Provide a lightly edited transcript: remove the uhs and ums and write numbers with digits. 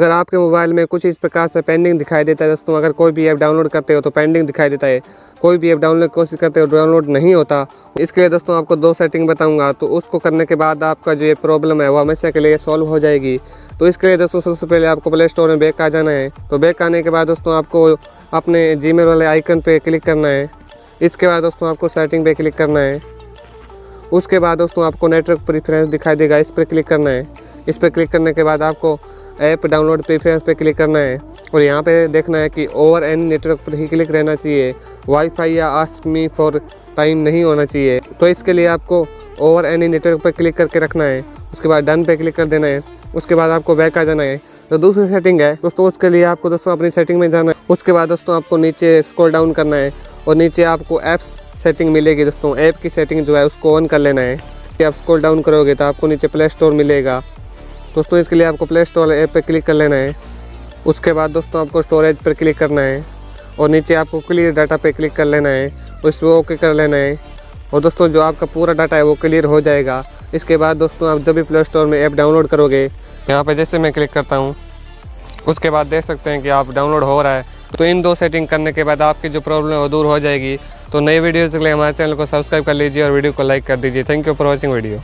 अगर आपके मोबाइल में कुछ इस प्रकार से पेंडिंग दिखाई देता है दोस्तों, अगर कोई भी ऐप डाउनलोड करते हो तो पेंडिंग दिखाई देता है, कोई भी ऐप डाउनलोड की कोशिश करते हो डाउनलोड नहीं होता, इसके लिए दोस्तों आपको 2 सेटिंग बताऊंगा। तो उसको करने के बाद आपका जो ये प्रॉब्लम है वो हमेशा के लिए सॉल्व हो जाएगी। तो इसके लिए दोस्तों सबसे पहले आपको प्ले स्टोर में बैक आ जाना है। तो बैक आने के बाद दोस्तों आपको अपने जीमेल वाले आइकन पे क्लिक करना है। इसके बाद दोस्तों आपको सेटिंग पे क्लिक करना है। उसके बाद दोस्तों आपको नेटवर्क प्रेफरेंस दिखाई देगा, इस पर क्लिक करना है। इस पर क्लिक करने के बाद आपको ऐप डाउनलोड प्रेफरेंस पे क्लिक करना है और यहाँ पे देखना है कि ओवर एनी नेटवर्क पर ही क्लिक रहना चाहिए, वाईफाई या आस्क मी फॉर टाइम नहीं होना चाहिए। तो इसके लिए आपको ओवर एनी नेटवर्क पर क्लिक करके रखना है। उसके बाद डन पे क्लिक कर देना है। उसके बाद आपको बैक आ जाना है। तो दूसरी सेटिंग है दोस्तों, उसके लिए आपको दोस्तों अपनी सेटिंग में जाना है। उसके बाद दोस्तों आपको नीचे स्क्रॉल डाउन करना है और नीचे आपको ऐप्स सेटिंग मिलेगी दोस्तों। ऐप की सेटिंग जो है उसको ऑन कर लेना है। कि आप स्क्रॉल डाउन करोगे तो आपको नीचे प्ले स्टोर मिलेगा दोस्तों। इसके लिए आपको प्ले स्टोर ऐप पे क्लिक कर लेना है। उसके बाद दोस्तों आपको स्टोरेज पर क्लिक करना है और नीचे आपको क्लियर डाटा पे क्लिक कर लेना है, उसको ओके कर लेना है और दोस्तों जो आपका पूरा डाटा है वो क्लियर हो जाएगा। इसके बाद दोस्तों आप जब भी प्ले स्टोर में ऐप डाउनलोड करोगे, यहाँ पे जैसे मैं क्लिक करता हूँ उसके बाद देख सकते हैं कि आप डाउनलोड हो रहा है। तो इन 2 सेटिंग करने के बाद आपकी जो प्रॉब्लम है वो दूर हो जाएगी। तो नई वीडियो के लिए हमारे चैनल को सब्सक्राइब कर लीजिए और वीडियो को लाइक कर दीजिए। Thank you for watching video.